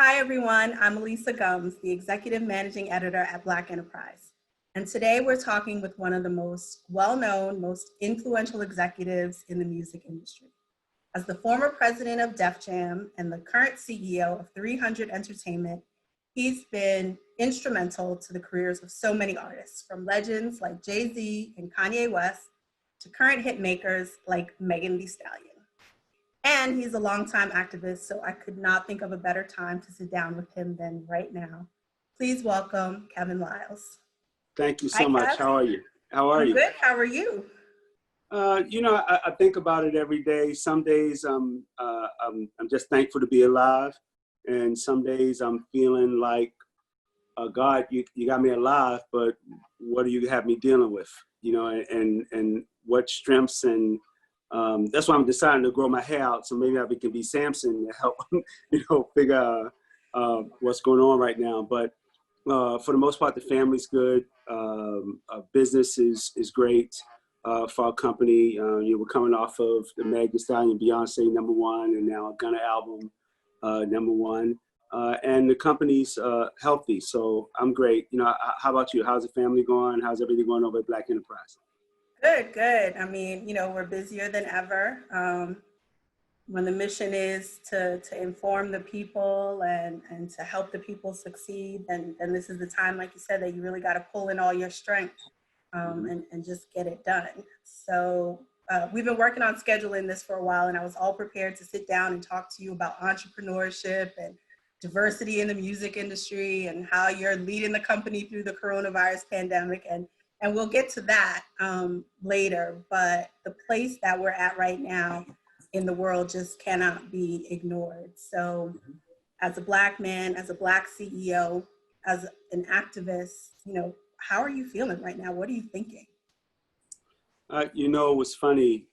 Hi, everyone. I'm Elisa Gums, the Executive Managing Editor at Black Enterprise. And today we're talking with one of the most well-known, most influential executives in the music industry. As the former president of Def Jam and the current CEO of 300 Entertainment, he's been instrumental to the careers of so many artists, from legends like Jay-Z and Kanye West to current hit makers like Megan Thee Stallion. And he's a longtime activist, so I could not think of a better time to sit down with him than right now. Please welcome Kevin Liles. Thank you Hi, so much. Kev. How are you? How are I'm you? good. How are you? I think about it every day. Some days I'm just thankful to be alive, and some days I'm feeling like, God, you got me alive, but what do you have me dealing with? And what strengths and that's why I'm deciding to grow my hair out, so maybe I can be Samson to help figure what's going on right now. But for the most part, the family's good. Business is great for our company. We're coming off of the Meg Thee Stallion Beyonce #1, and now a Gunna album #1. And the company's healthy, so I'm great. How about you? How's the family going? How's everything going over at Black Enterprise? Good, good. I mean, we're busier than ever. When the mission is to inform the people and to help the people succeed, then this is the time, like you said, that you really got to pull in all your strength and just get it done. So we've been working on scheduling this for a while, and I was all prepared to sit down and talk to you about entrepreneurship and diversity in the music industry and how you're leading the company through the coronavirus pandemic. And we'll get to that later, but the place that we're at right now in the world just cannot be ignored. So as a Black man, as a Black CEO, as an activist, how are you feeling right now? What are you thinking? It was funny.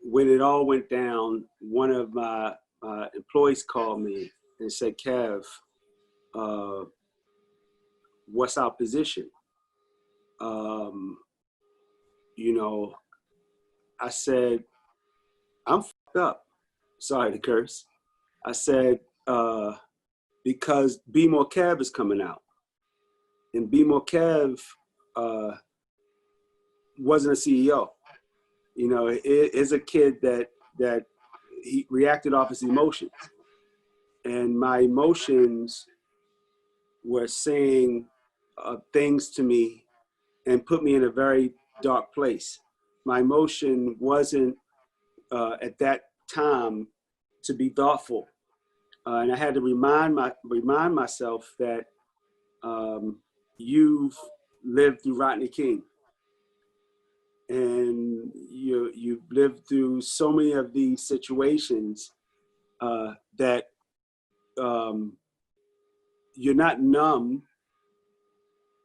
When it all went down, one of my employees called me and said, Kev, what's our position? I said, I'm fucked up. Sorry to curse. I said, because Be More Kev is coming out. And Be More Kev wasn't a CEO. It is a kid that he reacted off his emotions. And my emotions were saying things to me and put me in a very dark place. My emotion wasn't at that time to be thoughtful. And I had to remind myself that you've lived through Rodney King. And you've lived through so many of these situations that you're not numb,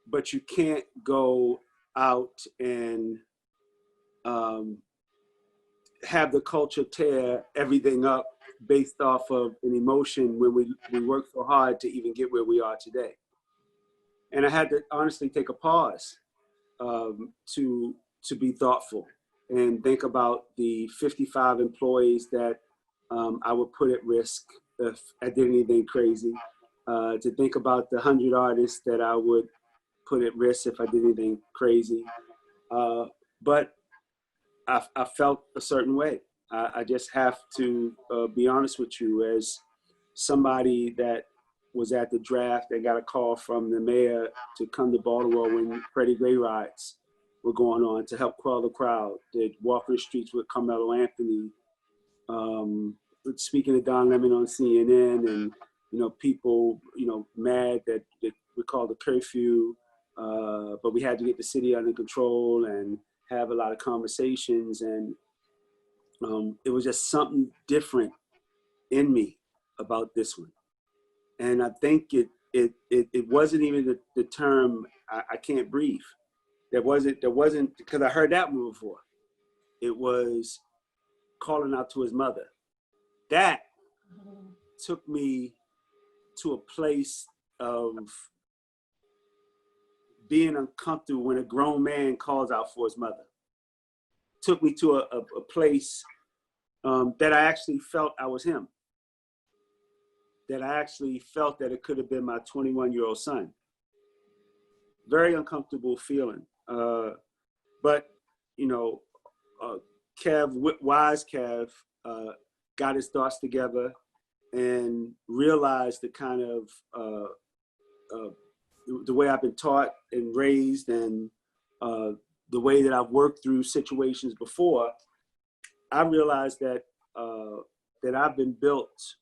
but you can't go out and have the culture tear everything up based off of an emotion when we work so hard to even get where we are today. And I had to honestly take a pause to be thoughtful and think about the 55 employees that I would put at risk if I did anything crazy, to think about the 100 artists that I would put at risk if I did anything crazy. But I felt a certain way. I just have to be honest with you, as somebody that was at the draft and got a call from the mayor to come to Baltimore when Freddie Gray riots were going on to help quell the crowd, that walking the streets with Carmelo Anthony, speaking to Don Lemon on CNN, and people mad that we called a curfew, but we had to get the city under control and have a lot of conversations, and it was just something different in me about this one. And I think it wasn't even the term I can't breathe. There wasn't, because I heard that one before. It was calling out to his mother. That took me to a place of being uncomfortable when a grown man calls out for his mother. Took me to a place that I actually felt I was him. that I actually felt that it could have been my 21-year-old son. Very uncomfortable feeling. But, you know, wise Kev, got his thoughts together and realized the kind of the way I've been taught and raised, and the way that I've worked through situations before. I realized that that I've been built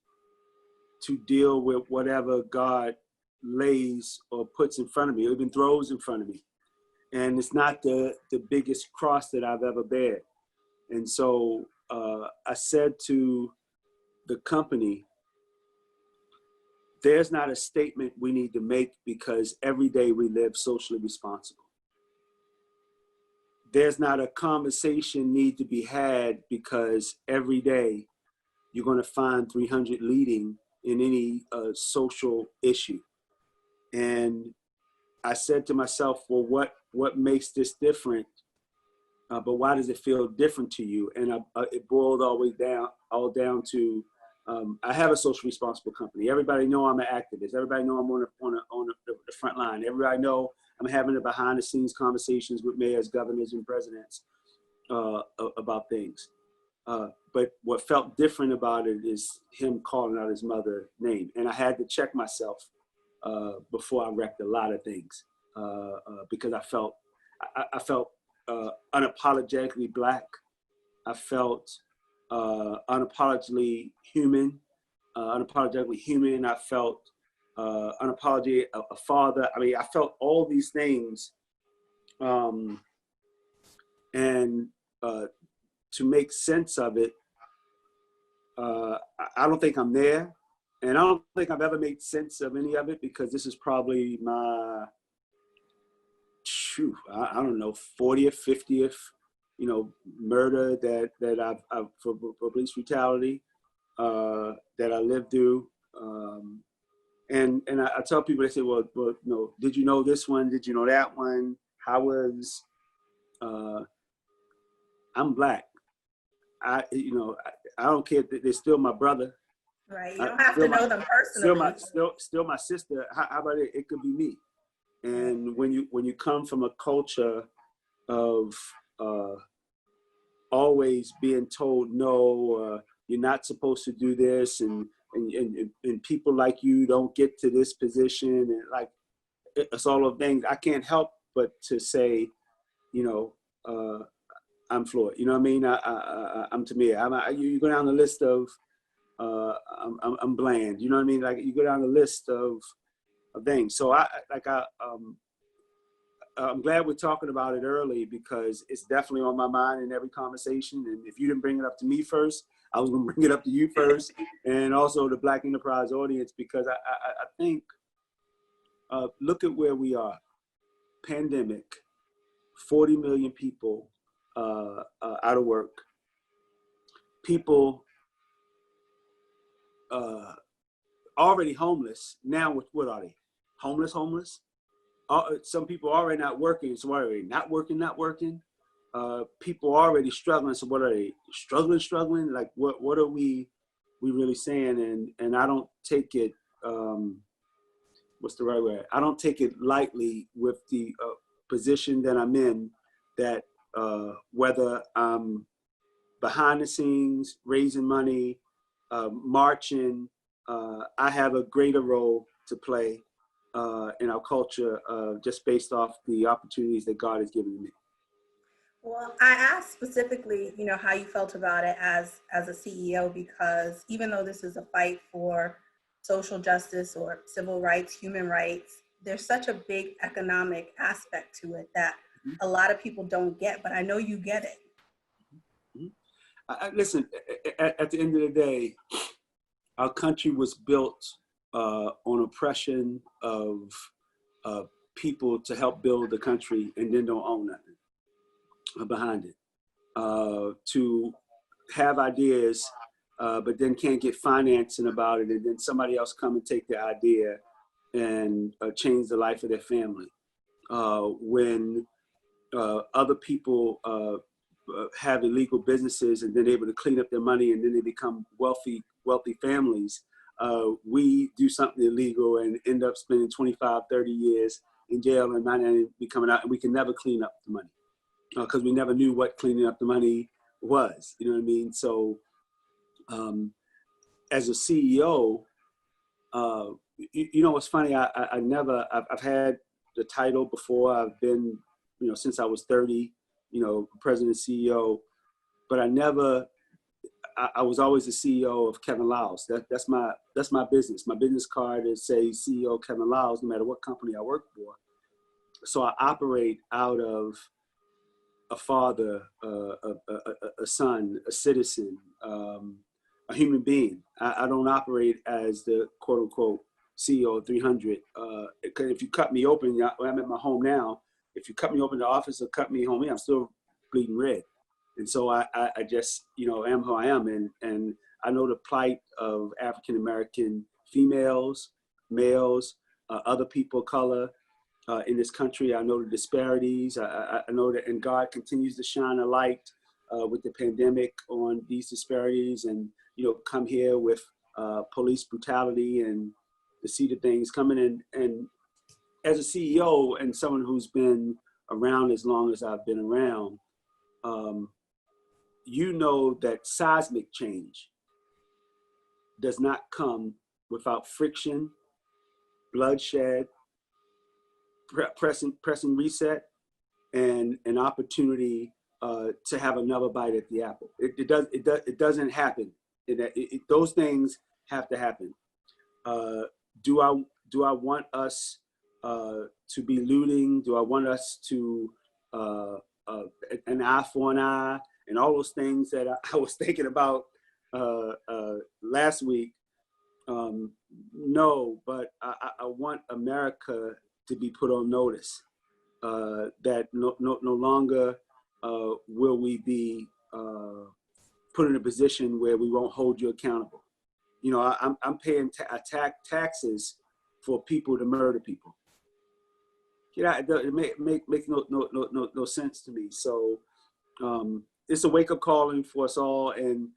to deal with whatever God lays or puts in front of me, or even throws in front of me. And it's not the biggest cross that I've ever bared. And so I said to the company, there's not a statement we need to make, because every day we live socially responsible. There's not a conversation need to be had, because every day you're going to find 300 leading in any social issue. And I said to myself, well, what makes this different? But why does it feel different to you? And it boiled all down to, I have a social responsible company. Everybody know I'm an activist. Everybody know I'm on the front line. Everybody know I'm having the behind the scenes conversations with mayors, governors, and presidents about things. But what felt different about it is him calling out his mother's name. And I had to check myself before I wrecked a lot of things, because I felt unapologetically Black. I felt unapologetically human. I felt unapologetic a father. I mean, I felt all these things, and to make sense of it, I don't think I'm there, and I don't think I've ever made sense of any of it, because this is probably my, I don't know, 40th, 50th, murder that I've for police brutality that I lived through. And I tell people, they say, well, did you know this one? Did you know that one? I'm Black. I don't care that they're still my brother. Right. You don't have to know them personally. Still my sister. How about it? It could be me. And when you come from a culture of always being told no, you're not supposed to do this, and people like you don't get to this position, and like it's all of things, I can't help but to say, I'm Floyd. You know what I mean? I'm Tamir. You go down the list of I'm Bland. You know what I mean? Like you go down the list of things. So I'm glad we're talking about it early, because it's definitely on my mind in every conversation. And if you didn't bring it up to me first, I was going to bring it up to you first, and also the Black Enterprise audience, because I think, look at where we are. Pandemic, 40 million people out of work. People already homeless. Now, what are they? Homeless? Some people are already not working, so what are they? Not working. People are already struggling, so what are they? Struggling? Like what are we really saying? And I don't take it, what's the right word? I don't take it lightly with the position that I'm in, that whether I'm behind the scenes, raising money, marching, I have a greater role to play in our culture, just based off the opportunities that God has given me. Well, I asked specifically, how you felt about it as a CEO, because even though this is a fight for social justice or civil rights, human rights, there's such a big economic aspect to it that a lot of people don't get, but I know you get it. Listen, at the end of the day, our country was built on oppression of people to help build the country, and then don't own nothing behind it. To have ideas, but then can't get financing about it, and then somebody else come and take the idea and change the life of their family. When other people have illegal businesses and then able to clean up their money, and then they become wealthy families, we do something illegal and end up spending 25, 30 years in jail and not be coming out, and we can never clean up the money because we never knew what cleaning up the money was. You know what I mean? So as a CEO, you know what's funny? I've had the title before. I've been, since I was 30, president, CEO, but I was always the CEO of Kevin Liles. That's my business. My business card is say CEO Kevin Liles, no matter what company I work for. So I operate out of a father, a son, a citizen, a human being. I don't operate as the quote unquote CEO of 300. Because if you cut me open, I'm at my home now. If you cut me open in the office or cut me home here, I'm still bleeding red. And so I just, am who I am. And I know the plight of African-American females, males, other people of color in this country. I know the disparities. I know that, and God continues to shine a light with the pandemic on these disparities, and, come here with police brutality and to see the things coming in. And as a CEO and someone who's been around as long as I've been around, that seismic change does not come without friction, bloodshed, pressing reset, and an opportunity to have another bite at the apple. It doesn't happen. Those things have to happen. Do I want us to be looting? Do I want us to an eye for an eye and all those things that I was thinking about last week? No, but I want America to be put on notice that no longer will we be put in a position where we won't hold you accountable. I'm paying taxes for people to murder people. It makes no sense to me. So it's a wake up calling for us all, and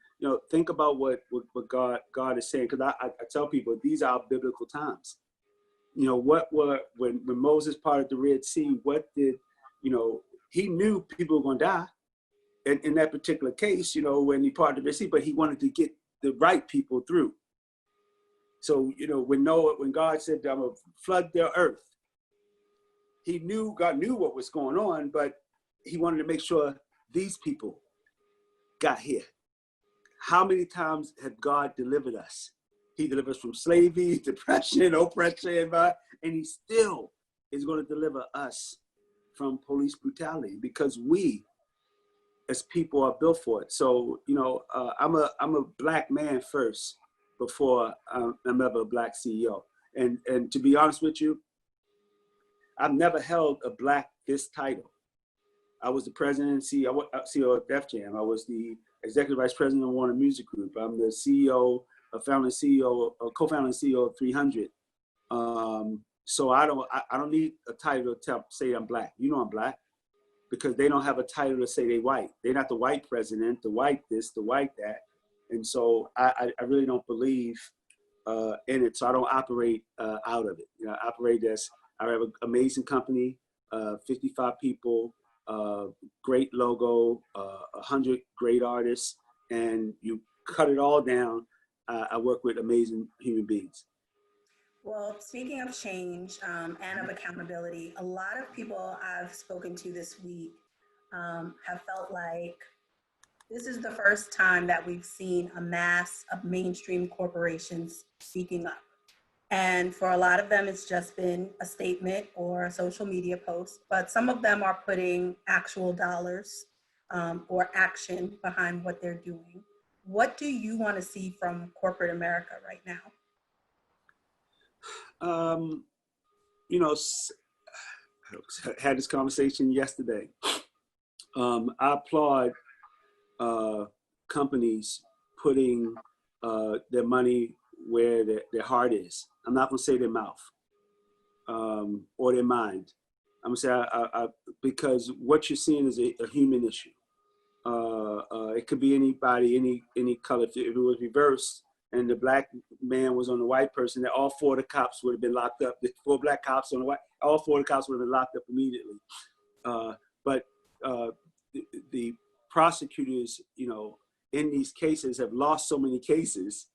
think about what God is saying, because I tell people these are biblical times. When Moses parted the Red Sea, what did he knew people were going to die in that particular case, when he parted the Red Sea, but he wanted to get the right people through. So, when God said, I'm going to flood the earth, God knew what was going on, but he wanted to make sure these people got here. How many times have God delivered us? He delivers from slavery, depression, oppression, and he still is going to deliver us from police brutality, because we as people are built for it. So, I'm a Black man first before I'm ever a Black CEO. And to be honest with you, I've never held a Black this title. I was the president and CEO of Def Jam. I was the executive vice president of Warner Music Group. I'm the CEO, co-founder and CEO of 300. So I don't need a title to say I'm Black. I'm Black, because they don't have a title to say they white. They're not the white president, the white this, the white that. And so I really don't believe in it. So I don't operate out of it. I have an amazing company, 55 people, great logo, 100 great artists, and you cut it all down. I work with amazing human beings. Well, speaking of change and of accountability, a lot of people I've spoken to this week have felt like this is the first time that we've seen a mass of mainstream corporations speaking up. And for a lot of them, it's just been a statement or a social media post, but some of them are putting actual dollars or action behind what they're doing. What do you want to see from corporate America right now? I had this conversation yesterday. I applaud companies putting their money where their heart is. I'm not going to say their mouth or their mind. I'm going to say because what you're seeing is a human issue. It could be anybody, any color. If it was reversed and the black man was on the white person, that all four of the cops would have been locked up. The four black cops on the white, all four of the cops would have been locked up immediately. But the prosecutors, you know, in these cases have lost so many cases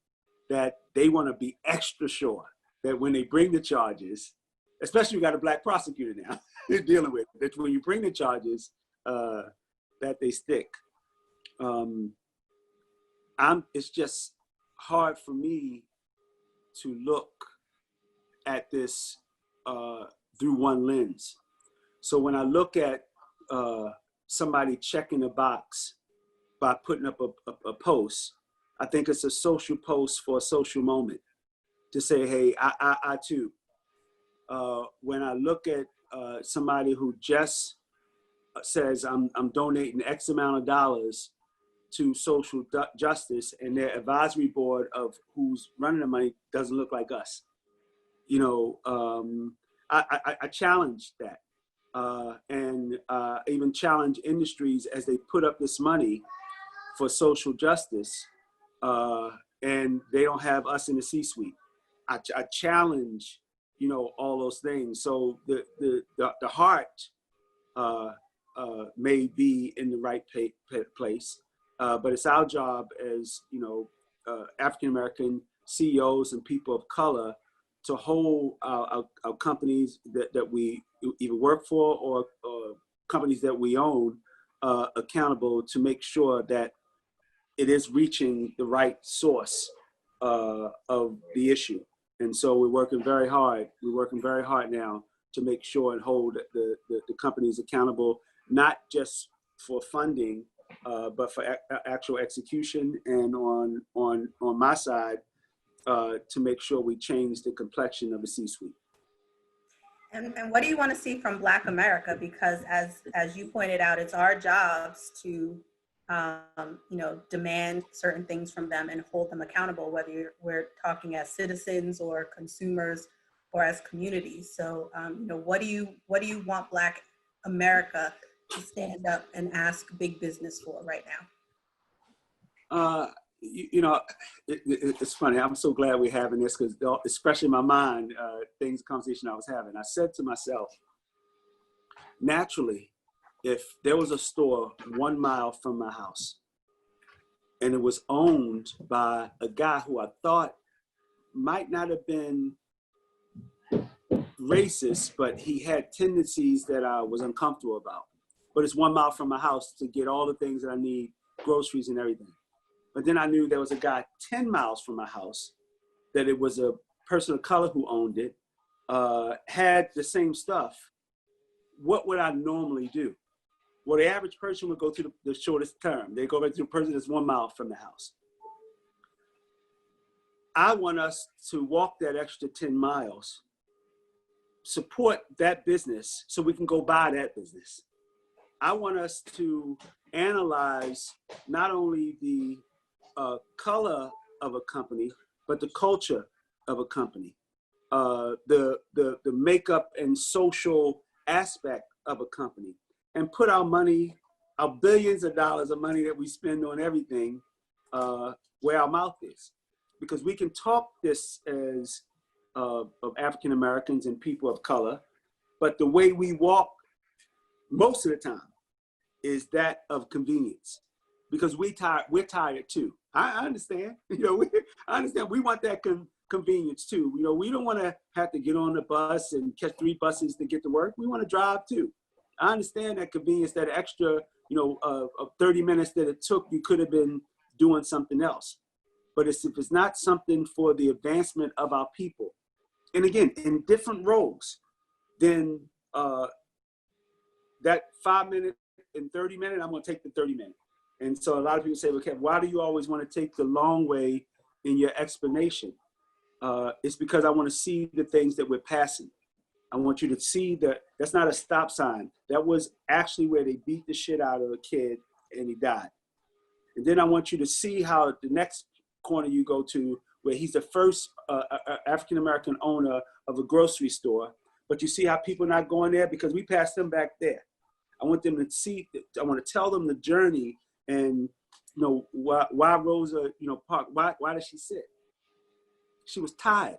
that they want to be extra sure that when they bring the charges, especially we got a black prosecutor now dealing with, that when you bring the charges, that they stick. It's just hard for me to look at this through one lens. So when I look at somebody checking a box by putting up a post, I think it's a social post for a social moment to say, hey, I too. When I look at somebody who just says, I'm donating X amount of dollars to social justice, and their advisory board of who's running the money doesn't look like us. You know, I challenge that. And even challenge industries as they put up this money for social justice, and they don't have us in the C-suite. I challenge, you know, all those things. So the heart may be in the right place, but it's our job as, you know, African-American CEOs and people of color to hold our companies that we either work for or companies that we own accountable to make sure that it is reaching the right source of the issue. And so we're working very hard. We're working very hard now to make sure and hold the companies accountable, not just for funding, but for actual execution. And on my side, to make sure we change the complexion of the C-suite. And what do you want to see from Black America? Because as you pointed out, it's our jobs to you know, demand certain things from them and hold them accountable, whether we're talking as citizens or consumers or as communities. So you know, what do you want Black America to stand up and ask big business for right now? You know, it's funny. I'm so glad we're having this because especially in my mind, conversation I was having, I said to myself, naturally, if there was a store 1 mile from my house and it was owned by a guy who I thought might not have been racist, but he had tendencies that I was uncomfortable about, but it's 1 mile from my house to get all the things that I need, groceries and everything. But then I knew there was a guy 10 miles from my house, that it was a person of color who owned it, had the same stuff. What would I normally do? Well, the average person would go to the shortest term. They go back to the person that's 1 mile from the house. I want us to walk that extra 10 miles, support that business so we can go buy that business. I want us to analyze not only the color of a company, but the culture of a company, the makeup and social aspect of a company, and put our money, our billions of dollars of money that we spend on everything, where our mouth is. Because we can talk this as of African Americans and people of color, but the way we walk most of the time is that of convenience. Because we're tired too. I understand. You know, I understand. We want that convenience too. You know, we don't want to have to get on the bus and catch 3 buses to get to work. We want to drive too. I understand that convenience, that extra, you know, of 30 minutes that it took, you could have been doing something else. But if it's not something for the advancement of our people, and again, in different roles, then that 5 minute and 30 minute, I'm going to take the 30 minute. And so a lot of people say, okay, why do you always want to take the long way in your explanation? It's because I want to see the things that we're passing. I want you to see that that's not a stop sign. That was actually where they beat the shit out of a kid and he died. And then I want you to see how the next corner you go to, where he's the first African-American owner of a grocery store, but you see how people are not going there because we passed them back there. I want them to see, I want to tell them the journey and, you know, why Rosa, you know, park, why does she sit? She was tired.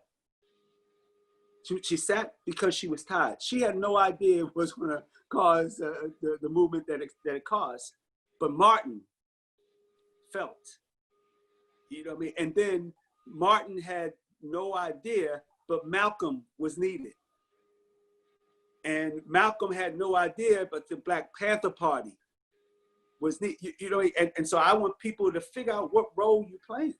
She sat because she was tired. She had no idea it was going to cause the movement that it caused. But Martin felt, you know what I mean? And then Martin had no idea, but Malcolm was needed. And Malcolm had no idea, but the Black Panther Party was needed. You know, and so I want people to figure out what role you're playing,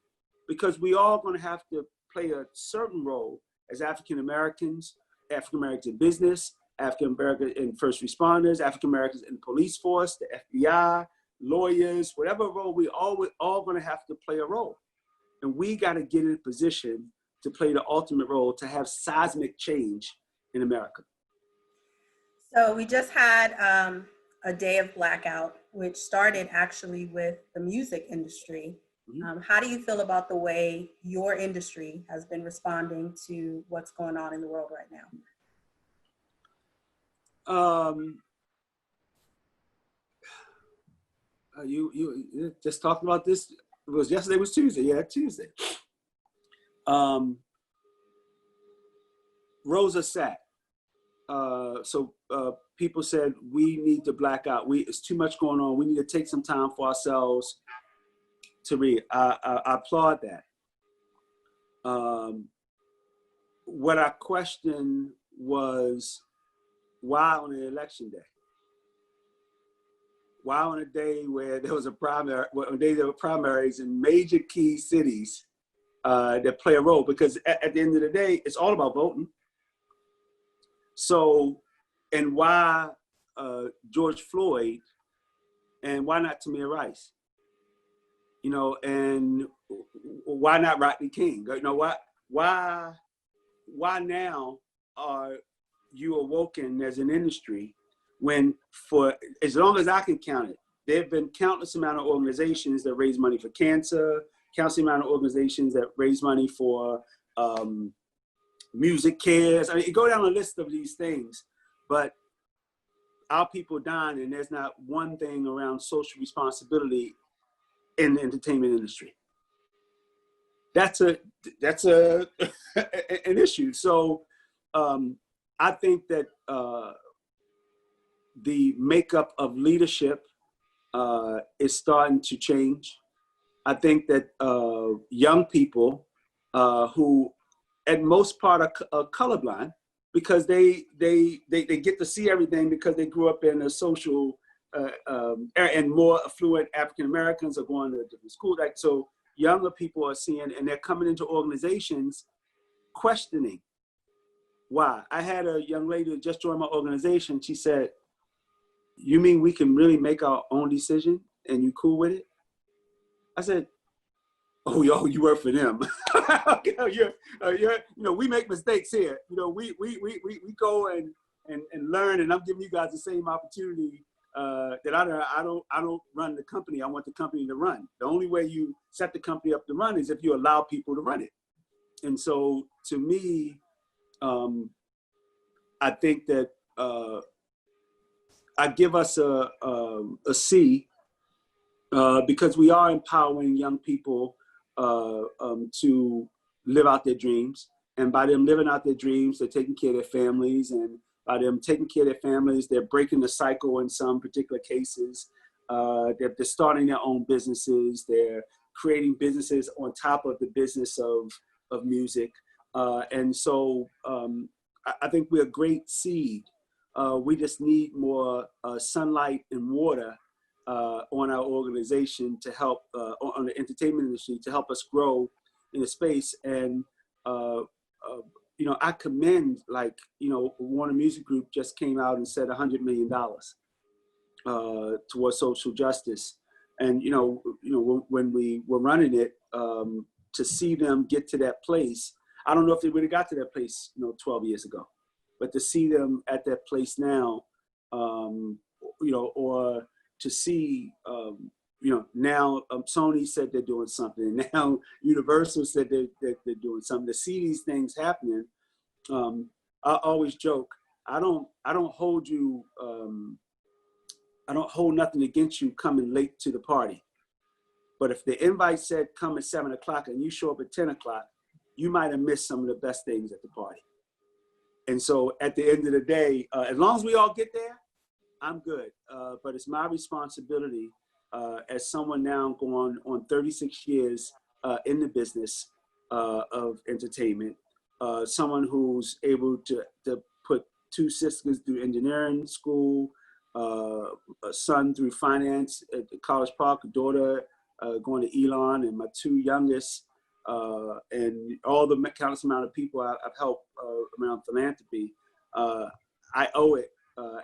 because we all going to have to play a certain role as African Americans, African Americans in business, African Americans in first responders, African Americans in the police force, the FBI, lawyers, whatever role, we all going to have to play a role. And we got to get in a position to play the ultimate role to have seismic change in America. So we just had a day of blackout, which started actually with the music industry. How do you feel about the way your industry has been responding to what's going on in the world right now? You just talked about this. It was yesterday, was Tuesday. Yeah, Tuesday. Rosa sat. So people said, we need to black out. It's too much going on. We need to take some time for ourselves to read. I applaud that. What I questioned was, why on an election day? Why on a day where there was a primary, on a day there were primaries in major key cities that play a role? Because at the end of the day, it's all about voting. So, and why George Floyd, and why not Tamir Rice? You know, and why not Rodney King? You know, why now are you awoken as an industry when, for as long as I can count it, there have been countless amount of organizations that raise money for cancer, countless amount of organizations that raise money for music cares. I mean, go down a list of these things, but our people dying, and there's not one thing around social responsibility in the entertainment industry. That's an issue. So I think that the makeup of leadership is starting to change. I think that young people who at most part are colorblind, because they get to see everything because they grew up in a social and more affluent African Americans are going to different schools. Like, so younger people are seeing, and they're coming into organizations questioning why. I had a young lady who just joined my organization. She said, "You mean we can really make our own decision and you cool with it?" I said, "Oh, you work for them." You know, we make mistakes here. You know, we go and learn, and I'm giving you guys the same opportunity that I don't run the company. I want the company to run. The only way you set the company up to run is if you allow people to run it. And so, to me, I think that I give us a C because we are empowering young people to live out their dreams. And by them living out their dreams, they're taking care of their families. And by them taking care of their families, they're breaking the cycle in some particular cases. They're starting their own businesses. They're creating businesses on top of the business of music. And so I think we're a great seed. We just need more sunlight and water on our organization to help, on the entertainment industry, to help us grow in the space. And, you know, I commend, like, you know, Warner Music Group just came out and said $100 million towards social justice. And, you know, when we were running it, to see them get to that place, I don't know if they would have got to that place, you know, 12 years ago, but to see them at that place now, you know, or to see, you know, now Sony said they're doing something. Now Universal said they're doing something. To see these things happening, I always joke, I don't hold you, I don't hold nothing against you coming late to the party. But if the invite said come at 7 o'clock and you show up at 10 o'clock, you might have missed some of the best things at the party. And so at the end of the day, as long as we all get there, I'm good. But it's my responsibility as someone now going on 36 years in the business of entertainment, someone who's able to put two sisters through engineering school, a son through finance at College Park, a daughter going to Elon, and my two youngest, and all the countless amount of people I've helped around philanthropy. I owe it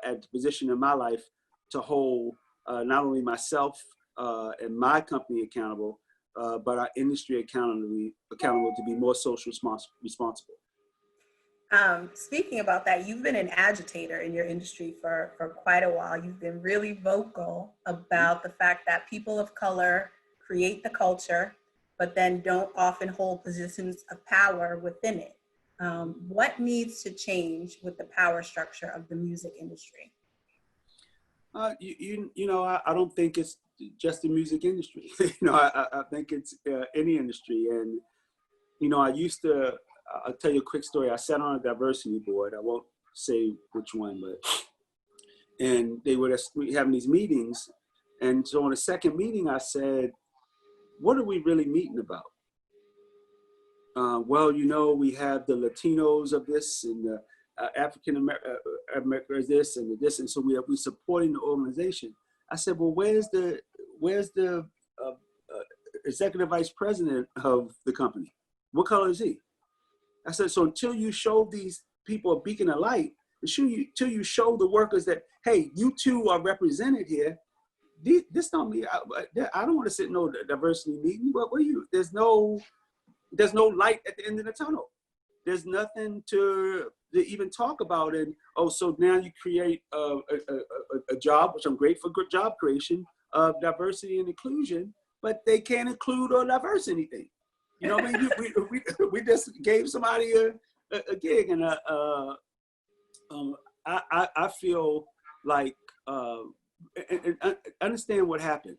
at the position in my life to hold not only myself and my company accountable, but our industry accountable to be more social responsible. Speaking about that, you've been an agitator in your industry for quite a while. You've been really vocal about the fact that people of color create the culture, but then don't often hold positions of power within it. What needs to change with the power structure of the music industry? You know, I don't think it's just the music industry. You know, I think it's any industry. And, you know, I'll tell you a quick story. I sat on a diversity board. I won't say which one, and they were having these meetings. And so on the second meeting, I said, what are we really meeting about? Well, you know, we have the Latinos of this and the African America is this and this, and so we're supporting the organization. I said, well, where's the executive vice president of the company? What color is he? I said, so until you show these people a beacon of light, until you show the workers that, hey, you two are represented here, this don't mean, I don't want to sit in no diversity meeting, but there's no light at the end of the tunnel. There's nothing to even talk about. And, so now you create a job, which I'm great for, good job creation of diversity and inclusion, but they can't include or diverse anything. You know what I mean? We just gave somebody a gig, and I feel like, and understand what happened.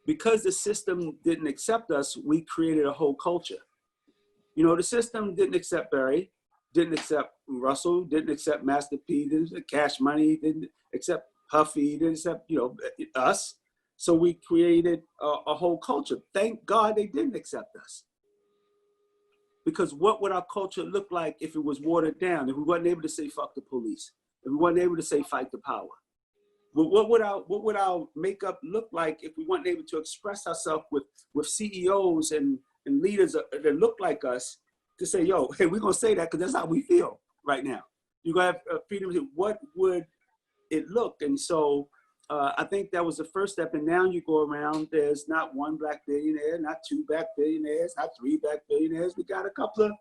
Because the system didn't accept us, we created a whole culture. You know, the system didn't accept Barry, didn't accept Russell, didn't accept Master P, didn't accept Cash Money, didn't accept Puffy, didn't accept, you know, us. So we created a whole culture. Thank God they didn't accept us. Because what would our culture look like if it was watered down, if we weren't able to say fuck the police, if we weren't able to say fight the power? What would our makeup look like if we weren't able to express ourselves with CEOs and leaders that look like us to say, yo, hey, we're gonna say that because that's how we feel right now. You're gonna have freedom to, what would it look? And so I think that was the first step. And now you go around, there's not one black billionaire, not two black billionaires, not three black billionaires. We got a couple of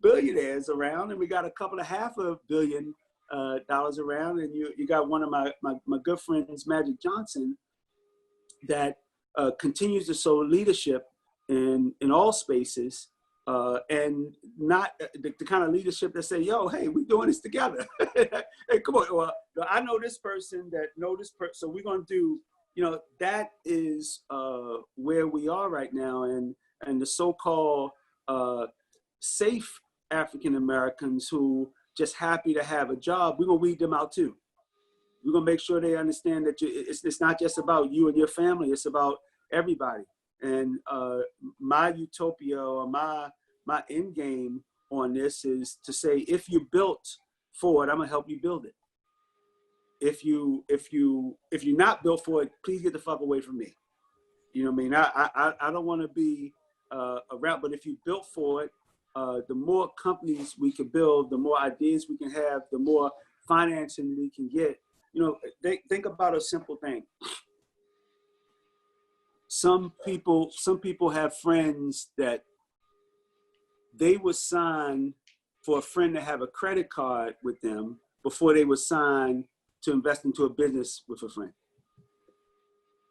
billionaires around, and we got a couple of $500 million dollars around. And you got one of my good friends, Magic Johnson, that continues to show leadership in all spaces, and not the kind of leadership that say, yo, hey, we're doing this together. Hey, come on. Well, I know this person that know this person, so we're going to do, you know, that is where we are right now. And the so-called safe African Americans who just happy to have a job, we're going to weed them out too. We're going to make sure they understand that it's not just about you and your family, it's about everybody. And my utopia or my end game on this is to say, if you built for it, I'm gonna help you build it. If you're not built for it, please get the fuck away from me. You know what I mean? I don't want to be around, but if you built for it, the more companies we can build, the more ideas we can have, the more financing we can get. You know, think about a simple thing. Some people have friends that they would sign for a friend to have a credit card with them before they would sign to invest into a business with a friend.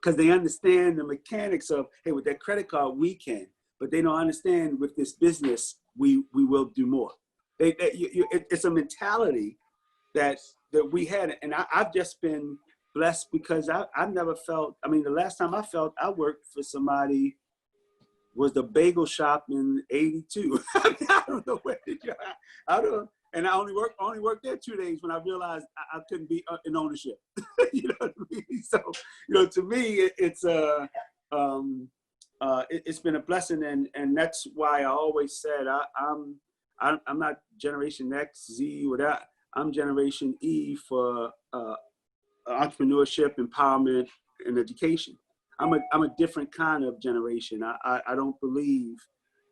Because they understand the mechanics of, hey, with that credit card, we can, but they don't understand with this business, we will do more. It's a mentality that we had. And I've just been blessed because I've never felt, I mean, the last time I felt I worked for somebody was the bagel shop in '82. I don't know where did you. I don't. And I only worked there 2 days when I realized I couldn't be in ownership. You know what I mean? So, you know, to me, it's been a blessing, and that's why I always said I'm not Generation X, Z, whatever. I'm Generation E for entrepreneurship, empowerment, and education. I'm a different kind of generation. I don't believe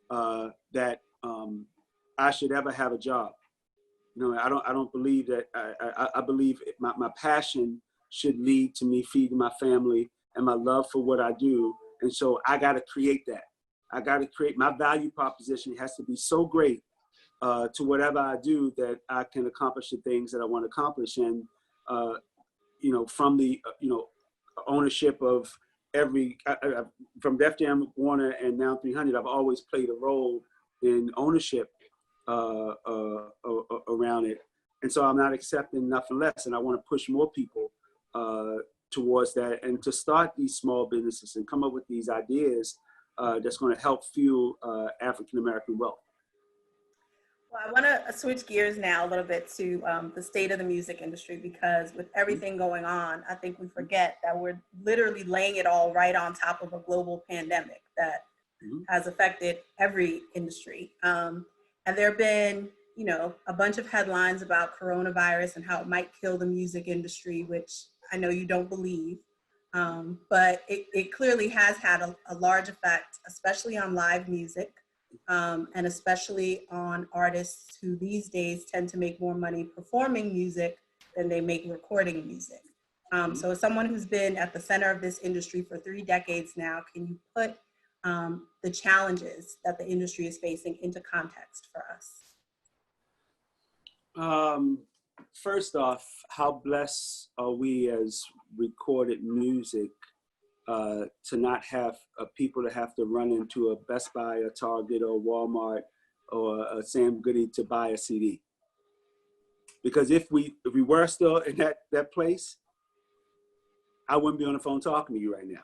that I should ever have a job. You know, I don't believe that. I believe my passion should lead to me feeding my family and my love for what I do. And so I got to create that. I got to create my value proposition has to be so great to whatever I do that I can accomplish the things that I want to accomplish. And you know, from the ownership of every from Def Jam, Warner, and now 300, I've always played a role in ownership around it, and so I'm not accepting nothing less. And I want to push more people towards that, and to start these small businesses and come up with these ideas that's going to help fuel African American wealth. Well, I want to switch gears now a little bit to the state of the music industry, because with everything going on, I think we forget that we're literally laying it all right on top of a global pandemic that has affected every industry. And there have been, you know, a bunch of headlines about coronavirus and how it might kill the music industry, which I know you don't believe. But it clearly has had a large effect, especially on live music. And especially on artists who these days tend to make more money performing music than they make recording music. So as someone who's been at the center of this industry for 3 decades now, can you put the challenges that the industry is facing into context for us? First off, how blessed are we as recorded music to not have people to have to run into a Best Buy, a Target, or Walmart, or a Sam Goody to buy a CD. Because if we were still in that place, I wouldn't be on the phone talking to you right now.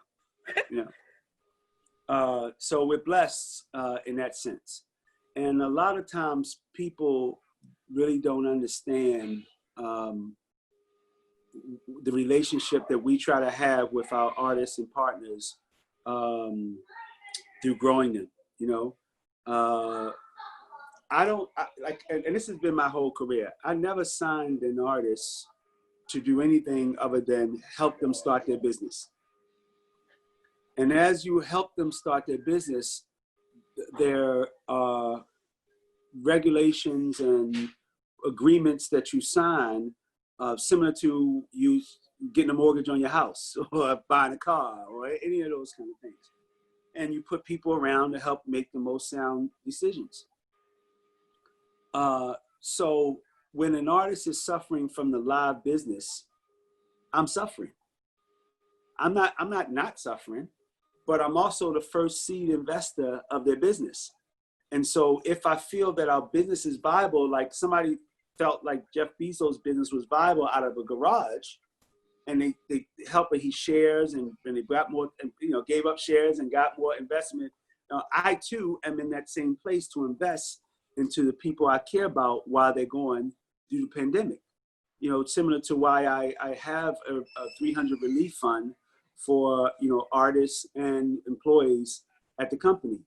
You know, so we're blessed in that sense. And a lot of times people really don't understand the relationship that we try to have with our artists and partners through growing them. You know, and this has been my whole career. I never signed an artist to do anything other than help them start their business. And as you help them start their business, there are regulations and agreements that you sign, similar to you getting a mortgage on your house or buying a car or any of those kind of things. And you put people around to help make the most sound decisions. So when an artist is suffering from the live business, I'm suffering. I'm not suffering, but I'm also the first seed investor of their business. And so if I feel that our business is viable, like somebody felt like Jeff Bezos' business was viable out of a garage, and they helped, he shares and they got more, and, you know, gave up shares and got more investment. I too am in that same place to invest into the people I care about while they're going through the pandemic. You know, similar to why I have a 300 relief fund for, you know, artists and employees at the company.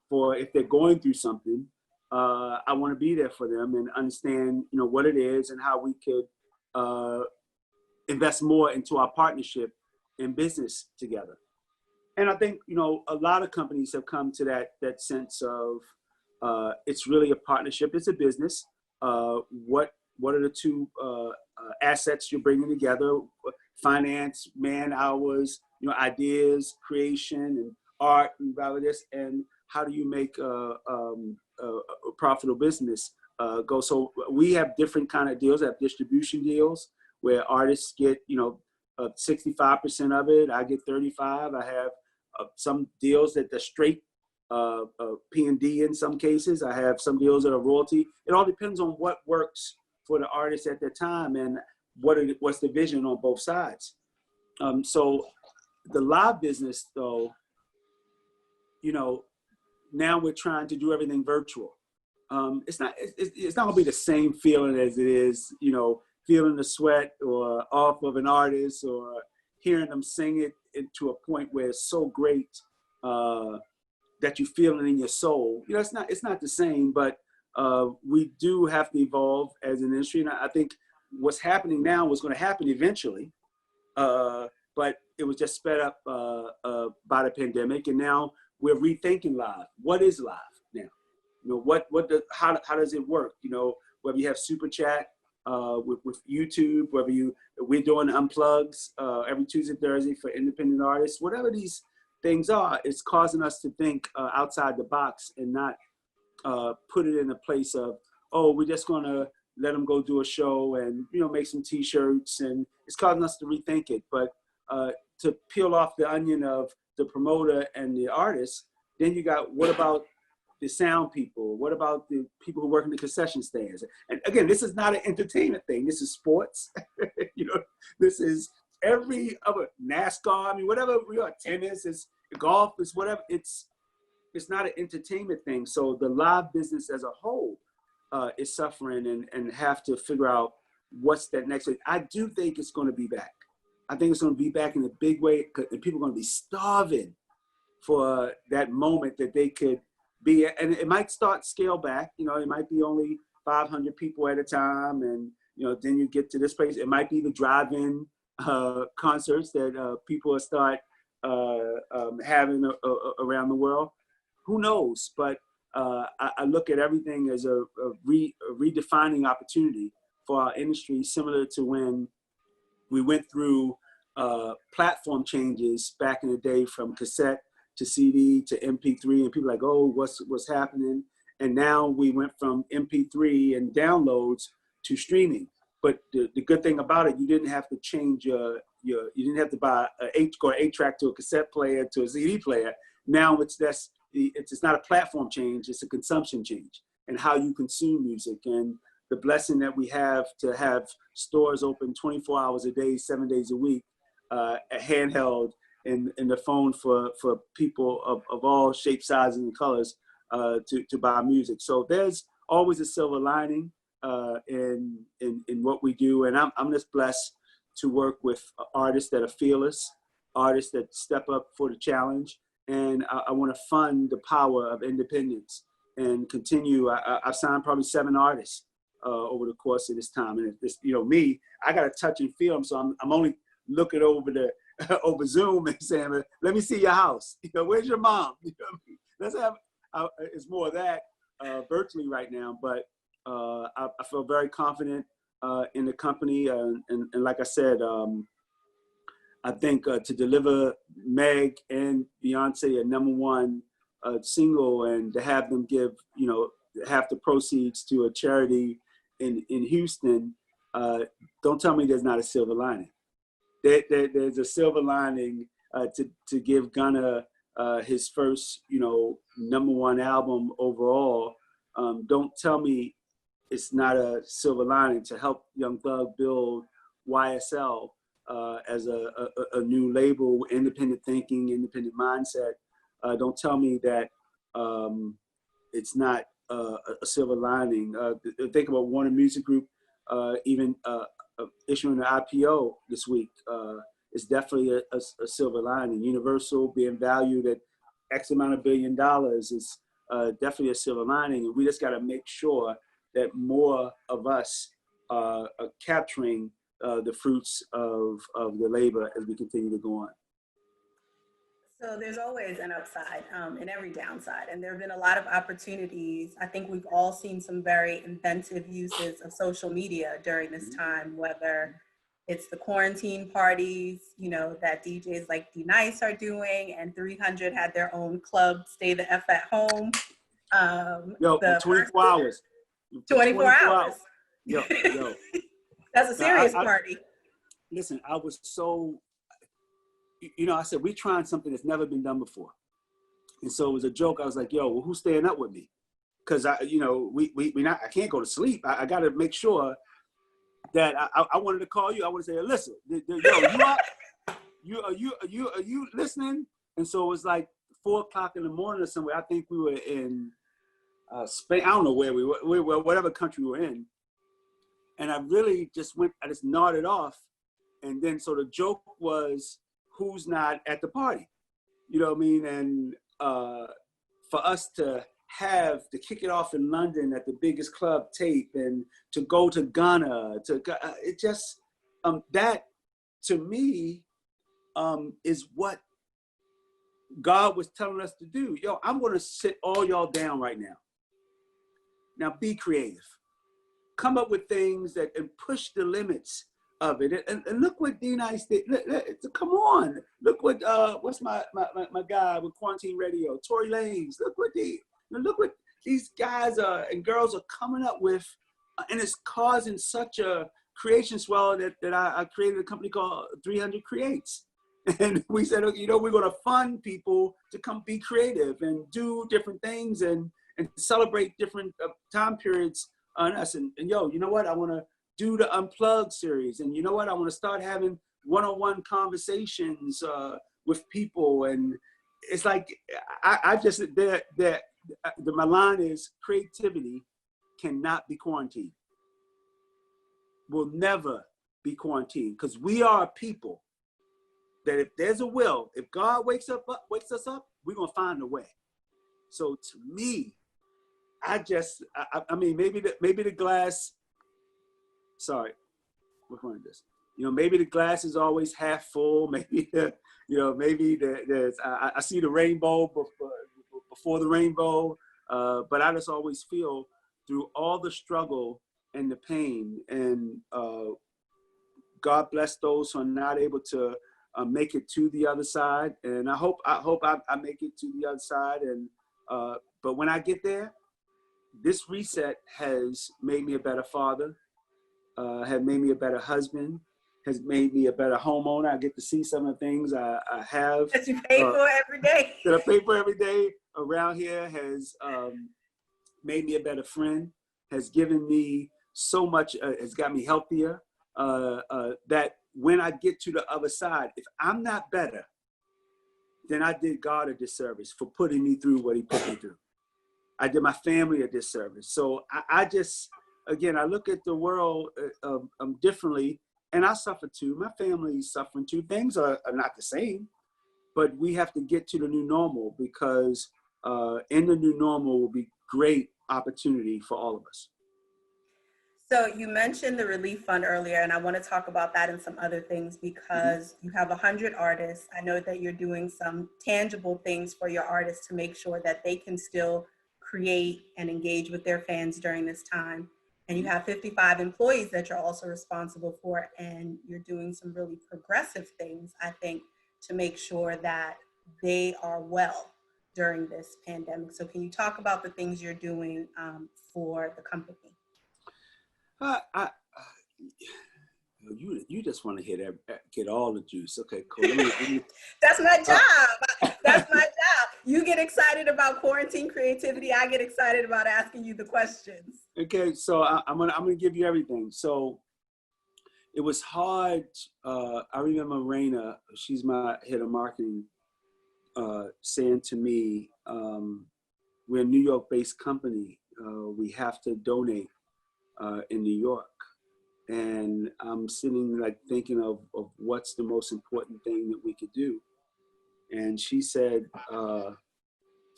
For if they're going through something, I want to be there for them and understand, you know, what it is and how we could invest more into our partnership in business together. And I think, you know, a lot of companies have come to that sense of it's really a partnership. It's a business. What are the two assets you're bringing together? Finance, man hours, you know, ideas, creation, and art, and all of this. And how do you make a profitable business go? So we have different kind of deals. I have distribution deals where artists get, you know, 65% of it. I get 35. I have some deals that are straight P&D in some cases. I have some deals that are royalty. It all depends on what works for the artist at the time and what's the vision on both sides. So the live business, though, you know, now we're trying to do everything virtual. It's not gonna be the same feeling as it is, you know, feeling the sweat or off of an artist or hearing them sing it to a point where it's so great that you feel it in your soul. You know, it's not the same, but we do have to evolve as an industry. And I think what's happening now was going to happen eventually, but it was just sped up by the pandemic. And now we're rethinking live. What is live now? You know, how does it work? You know, whether you have super chat with YouTube, we're doing unplugs every Tuesday, Thursday for independent artists, whatever these things are, it's causing us to think outside the box and not put it in a place of, oh, we're just gonna let them go do a show and, you know, make some t-shirts, and it's causing us to rethink it. But to peel off the onion of the promoter and the artist, then you got, what about the sound people? What about the people who work in the concession stands? And again, this is not an entertainment thing. This is sports. You know, this is every other NASCAR. I mean, whatever we are, tennis, it's golf, it's whatever. It's not an entertainment thing. So the live business as a whole is suffering and have to figure out what's that next thing. I do think it's going to be back. I think it's going to be back in a big way, and people are going to be starving for that moment that they could be, and it might start scale back. You know, it might be only 500 people at a time, and you know, then you get to this place. It might be the drive-in concerts that people will start having around the world. Who knows? But I look at everything as a redefining opportunity for our industry, similar to when we went through platform changes back in the day, from cassette to CD to MP3, and people are like, oh, what's happening? And now we went from MP3 and downloads to streaming. But the good thing about it, you didn't have to change you didn't have to buy go 8-track to a cassette player to a CD player. Now it's not a platform change, it's a consumption change and how you consume music. And the blessing that we have to have stores open 24 hours a day, 7 days a week, handheld in the phone for people of all shapes, sizes, and colors to buy music. So there's always a silver lining in what we do. And I'm just blessed to work with artists that are fearless, artists that step up for the challenge. And I want to fund the power of independence and continue. I've signed probably 7 artists over the course of this time. And this, you know, me, I got to touch and feel them. So I'm only looking over Zoom and saying, let me see your house. You know, where's your mom? You know what I mean? Let's have, it's more of that virtually right now. But I feel very confident in the company. And like I said, I think to deliver Meg and Beyonce a #1 single, and to have them give, you know, half the proceeds to a charity in Houston, don't tell me there's not a silver lining. There's a silver lining to give Gunna his first, you know, #1 album overall. Don't tell me it's not a silver lining to help Young Thug build YSL as a new label, independent thinking, independent mindset. Don't tell me that it's not a silver lining. Think about Warner Music Group, even issuing an IPO this week is definitely a silver lining. Universal being valued at X amount of $1 billion is definitely a silver lining. And we just got to make sure that more of us are capturing the fruits of the labor as we continue to go on. So there's always an upside in every downside, and there have been a lot of opportunities. I think we've all seen some very inventive uses of social media during this time, whether it's the quarantine parties, you know, that DJs like D-Nice are doing, and 300 had their own club, Stay the F at Home. Yo, 24 hours. 24 hours. Yo. That's a serious party. Listen, I was so, you know, I said, we trying something that's never been done before. And so it was a joke. I was like, yo, well, who's staying up with me? Because I can't go to sleep. I got to make sure that I wanted to call you. I want to say, listen, yo, you up? Are you listening? And so it was like 4 o'clock in the morning or somewhere. I think we were in Spain. I don't know where we were, whatever country we were in. And I just nodded off. And then, so the joke was, who's not at the party? You know what I mean? And for us to kick it off in London at the biggest club tape, and to go to Ghana, it just, that to me is what God was telling us to do. Yo, I'm gonna sit all y'all down right now. Now be creative. Come up with things and push the limits of it. And look what D-Nice did. Come on. Look what, what's my guy with Quarantine Radio, Tory Lanez. Look what these guys and girls are coming up with. And it's causing such a creation swell that I created a company called 300 Creates. And we said, you know, we're going to fund people to come be creative and do different things and celebrate different time periods on us. And yo, you know what? I want to do the Unplugged series. And you know what? I want to start having one-on-one conversations with people. And it's like, my line is, creativity cannot be quarantined. Will never be quarantined, because we are a people that if there's a will, if God wakes us up, we're gonna find a way. So to me, I mean, maybe the glass. Sorry, which one is this? You know, maybe the glass is always half full. Maybe there's. I see the rainbow before the rainbow, but I just always feel through all the struggle and the pain, and God bless those who are not able to make it to the other side. And I hope I make it to the other side. And but when I get there, this reset has made me a better father, have made me a better husband, has made me a better homeowner. I get to see some of the things I have. That you pay for every day. That I pay for every day around here, has made me a better friend, has given me so much, has got me healthier, that when I get to the other side, if I'm not better, then I did God a disservice for putting me through what he put me through. I did my family a disservice. So I just, again, I look at the world differently, and I suffer too. My family's suffering too. Things are not the same, but we have to get to the new normal, because in the new normal will be great opportunity for all of us. So you mentioned the relief fund earlier, and I want to talk about that and some other things, because you have 100 artists. I know that you're doing some tangible things for your artists to make sure that they can still create and engage with their fans during this time. And you have 55 employees that you're also responsible for, and you're doing some really progressive things, I think, to make sure that they are well during this pandemic. So can you talk about the things you're doing for the company? You just want to get all the juice. Okay, cool. That's my job. That's my job. You get excited about quarantine creativity. I get excited about asking you the questions. Okay, so I'm gonna give you everything. So it was hard. I remember Raina, she's my head of marketing, saying to me, "We're a New York-based company. We have to donate in New York." And I'm sitting like thinking of what's the most important thing that we could do. And she said,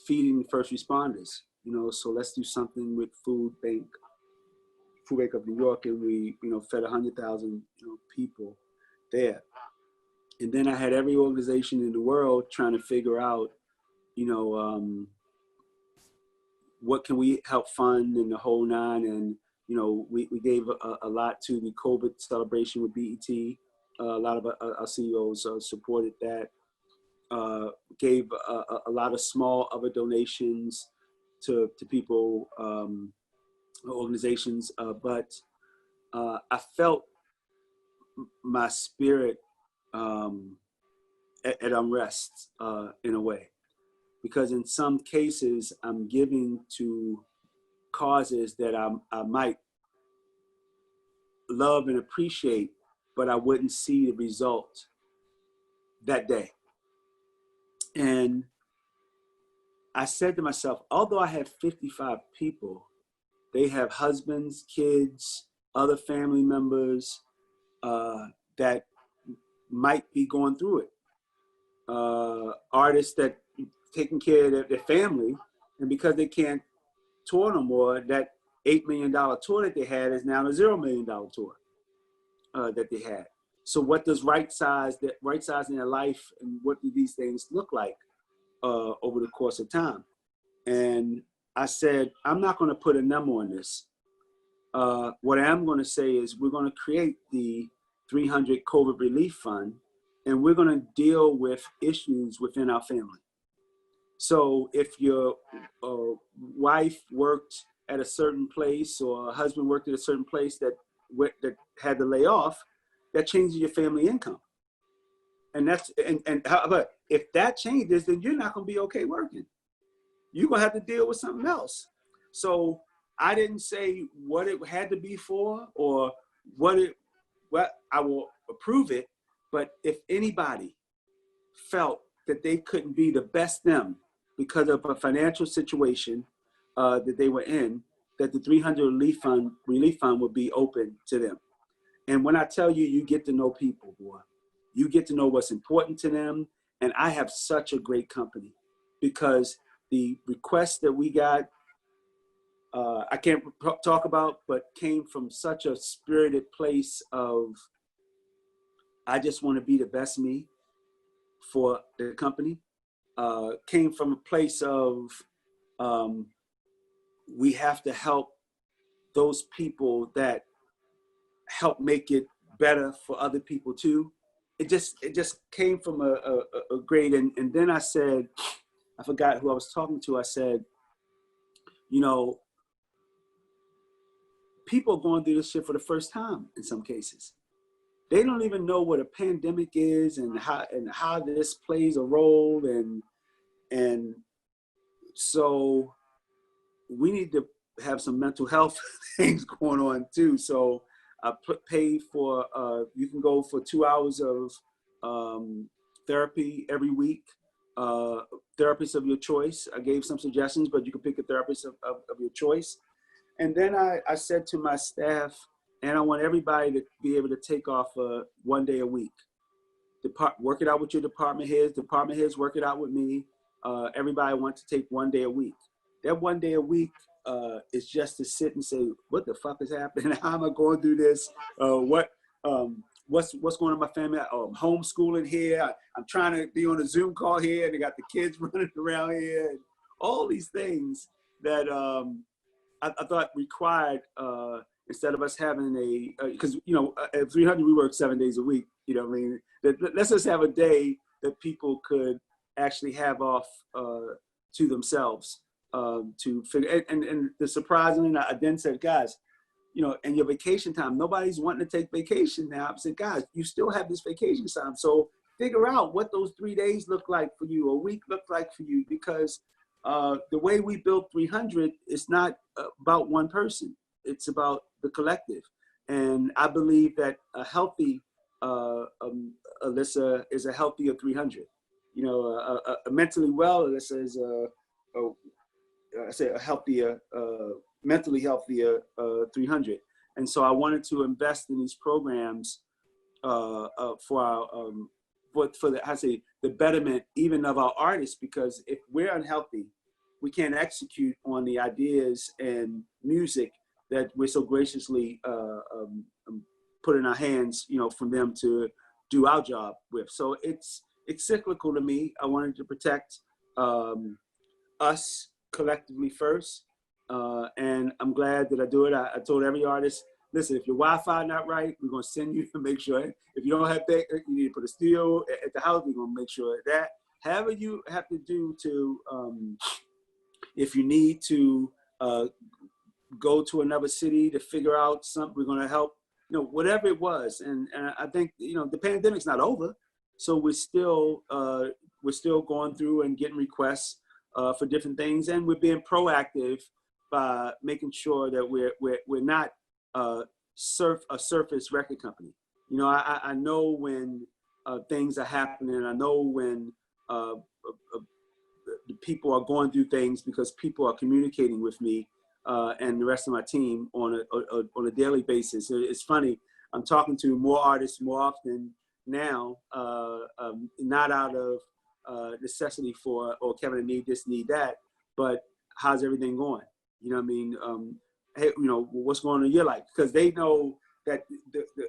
feeding first responders, you know, so let's do something with Food Bank of New York. And we, you know, fed 100,000 people there. And then I had every organization in the world trying to figure out, what can we help fund in the whole nine. And we gave a lot to the COVID celebration with BET. A lot of our CEOs supported that. Gave a lot of small other donations to people, organizations. But I felt my spirit at unrest in a way. Because in some cases, I'm giving to causes that I might love and appreciate, but I wouldn't see the result that day. And I said to myself, although I have 55 people, they have husbands, kids, other family members that might be going through it. Artists that taking care of their family, and because they can't tour no more, that $8 million tour that they had is now a $0 million tour that they had. So what does right sizing their life, and what do these things look like over the course of time? And I said, I'm not going to put a number on this. What I am going to say is we're going to create the 300 COVID Relief Fund, and we're going to deal with issues within our family. So if your wife worked at a certain place, or a husband worked at a certain place that had to lay off, that changes your family income. And but if that changes, then you're not going to be okay working. You're going to have to deal with something else. So I didn't say what it had to be for, or what I will approve it. But if anybody felt that they couldn't be the best them because of a financial situation that they were in, that the 300 Relief Fund would be open to them. And when I tell you, you get to know people, boy, you get to know what's important to them. And I have such a great company, because the requests that we got, I can't talk about, but came from such a spirited place of, I just want to be the best me for the company. Came from a place of, we have to help those people that help make it better for other people too. It just came from a great, and then I said, I forgot who I was talking to. I said, you know, people are going through this shit for the first time in some cases. They don't even know what a pandemic is, and how this plays a role, and so we need to have some mental health things going on too. So I paid for, you can go for 2 hours of therapy every week. Therapist of your choice. I gave some suggestions, but you can pick a therapist of your choice. And then I said to my staff, and I want everybody to be able to take off 1 day a week. Work it out with your department heads. Department heads work it out with me. Everybody wants to take 1 day a week. That 1 day a week is just to sit and say, what the fuck is happening? How am I going through this? What's going on in my family? I'm homeschooling here. I'm trying to be on a Zoom call here, and they got the kids running around here, and all these things that I thought required, instead of us having because at 300 we work 7 days a week. You know what I mean? Let's just have a day that people could actually have off to themselves, to figure. And the surprising, I then said, guys, in your vacation time, nobody's wanting to take vacation now. I said, guys, you still have this vacation time. So figure out what those 3 days look like for you, a week look like for you, because the way we built 300 is not about one person. It's about the collective. And I believe that a healthy Alyssa is a healthier 300. A mentally well Alyssa is a healthier, mentally healthier 300. And so I wanted to invest in these programs for our, for the betterment even of our artists, because if we're unhealthy, we can't execute on the ideas and music that we're so graciously put in our hands, for them to do our job with. So it's cyclical to me. I wanted to protect us collectively first, and I'm glad that I do it. I told every artist, listen, if your Wi-Fi not right, we're gonna send you to make sure. If you don't have that, you need to put a studio at the house. We're gonna make sure that however you have to do to, if you need to go to another city to figure out something, we're gonna help. Whatever it was, and I think the pandemic's not over, so we're still going through and getting requests for different things, and we're being proactive by making sure that we're not a surface record company. I know when things are happening. I know when the people are going through things because people are communicating with me and the rest of my team on a daily basis. It's funny. I'm talking to more artists more often now, not out of necessity for, oh, Kevin, I need this, need that, but how's everything going? You know what I mean? Hey, you know, what's going on in your life? Because they know that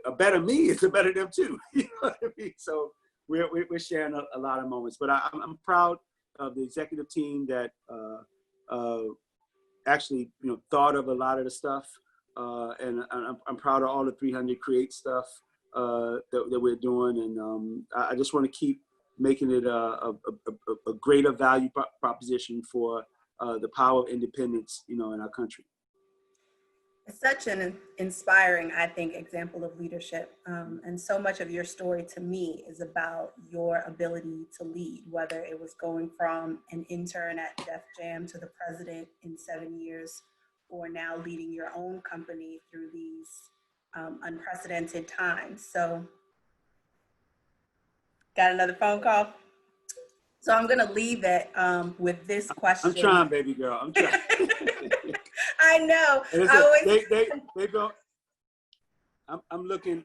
a better me is a better them too. You know what I mean? So we're sharing a lot of moments. But I'm proud of the executive team that actually, you know, thought of a lot of the stuff. And I'm proud of all the 300 Create stuff that we're doing. And I just want to keep making it a greater value proposition for the power of independence, you know, in our country. It's such an inspiring, I think, example of leadership. And so much of your story to me is about your ability to lead, whether it was going from an intern at Def Jam to the president in 7 years, or now leading your own company through these unprecedented times. So, got another phone call? So I'm gonna leave it with this question. I'm trying, baby girl. I'm trying. I know. They go. I'm looking.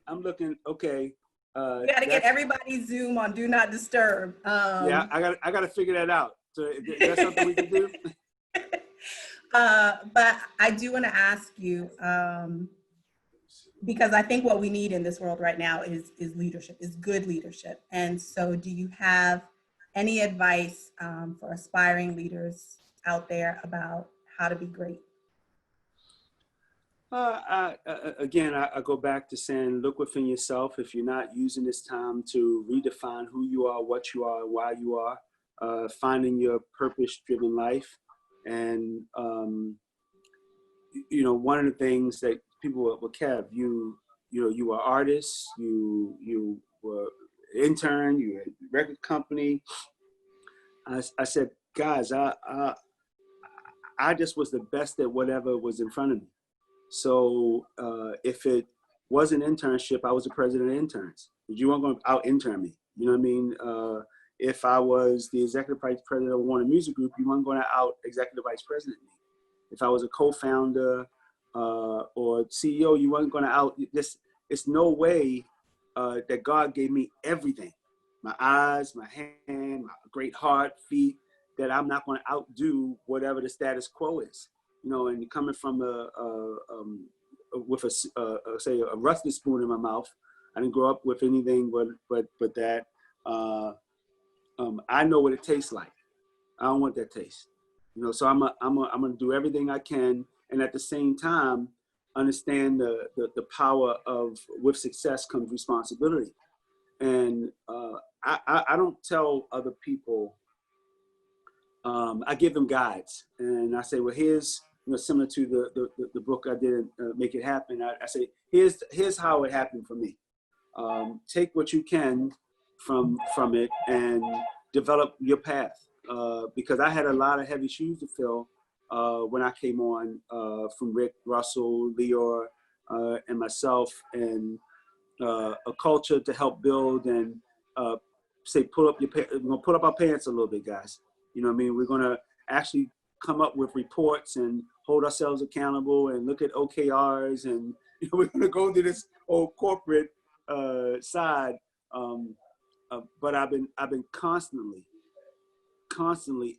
Okay. You gotta get everybody's Zoom on Do Not Disturb. Yeah, I gotta figure that out. So is that something we can do? But I do want to ask you, because I think what we need in this world right now is leadership, is good leadership. And so, do you have any advice for aspiring leaders out there about how to be great? Again, I go back to saying, look within yourself. If you're not using this time to redefine who you are, what you are, why you are, finding your purpose-driven life. And, you know, one of the things that people will, Kev, you were artists, you were intern, you had a record company. I said, guys, I just was the best at whatever was in front of me. So if it was an internship, I was the president of interns. You weren't going to out intern me. You know what I mean? If I was the executive vice president of Warner Music Group, you weren't going to out executive vice president me. If I was a co-founder or CEO, you weren't going to out this. It's no way that God gave me everything. My eyes, my hand, my great heart, feet, that I'm not going to outdo whatever the status quo is. You know, and coming from with say a rusty spoon in my mouth, I didn't grow up with anything but that. I know what it tastes like. I don't want that taste. You know, so I'm gonna do everything I can, and at the same time, understand the power of, with success comes responsibility. And I don't tell other people. I give them guides, and I say, well, here's, you know, similar to the book I did, Make It Happen. I say, here's how it happened for me. Take what you can from it and develop your path. Because I had a lot of heavy shoes to fill when I came on from Rick, Russell, Leor, and myself, and a culture to help build and say, we're gonna pull up our pants a little bit, guys. You know what I mean? We're gonna actually come up with reports and hold ourselves accountable and look at OKRs, and you know, we're gonna go to this old corporate side. But I've been constantly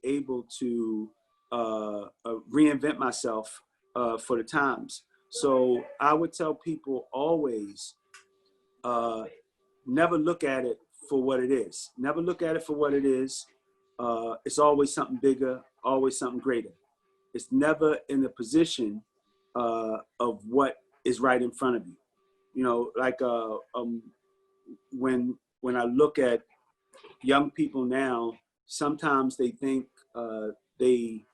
able to reinvent myself for the times. So I would tell people always, never look at it for what it is. Never look at it for what it is. It's always something bigger, always something greater. It's never in the position of what is right in front of you. You know, like when I look at young people now, sometimes they think they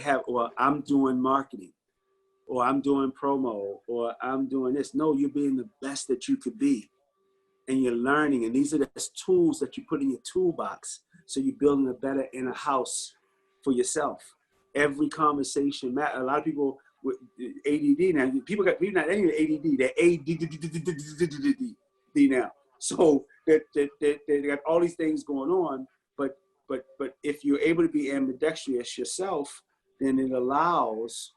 have, well, I'm doing marketing, or I'm doing promo, or I'm doing this. No, you're being the best that you could be, and you're learning. And these are the tools that you put in your toolbox. So you're building a better inner house for yourself. Every conversation matters. A lot of people with ADD now, people not any ADD, they're ADD now. So they got all these things going on, but but if you're able to be ambidextrous yourself, then it allows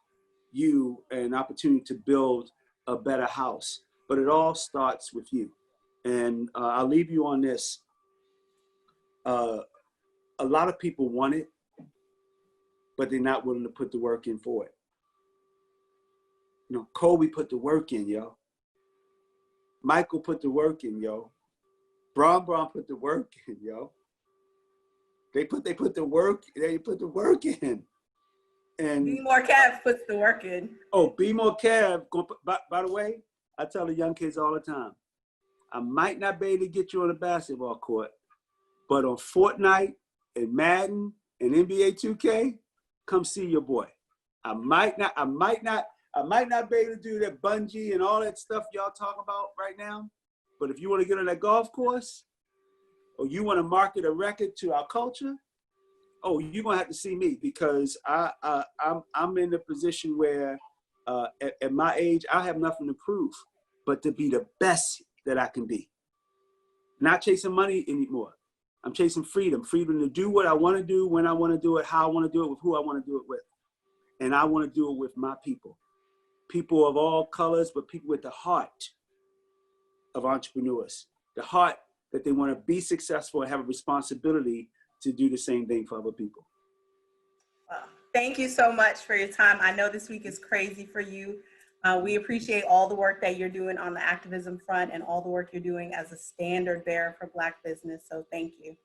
you an opportunity to build a better house. But it all starts with you. And I'll leave you on this. A lot of people want it, but they're not willing to put the work in for it. You know, Kobe put the work in, yo. Michael put the work in, yo. Bron put the work in, yo. They put the work in. And Be More Kev puts the work in. oh, Be More Kev. By the way, I tell the young kids all the time, I might not be able to get you on the basketball court, but on Fortnite and Madden and NBA 2K, come see your boy. I might not be able to do that bungee and all that stuff y'all talk about right now. But if you want to get on that golf course, or you want to market a record to our culture, oh, you're gonna have to see me, because I'm in a position where at my age I have nothing to prove but to be the best that I can be. Not chasing money anymore. I'm chasing freedom to do what I want to do, when I want to do it, how I want to do it, with who I want to do it with. And I want to do it with my people of all colors, but people with the heart of entrepreneurs, the heart that they want to be successful and have a responsibility to do the same thing for other people. Thank you so much for your time. I know this week is crazy for you. We appreciate all the work that you're doing on the activism front and all the work you're doing as a standard bearer for Black business. So thank you.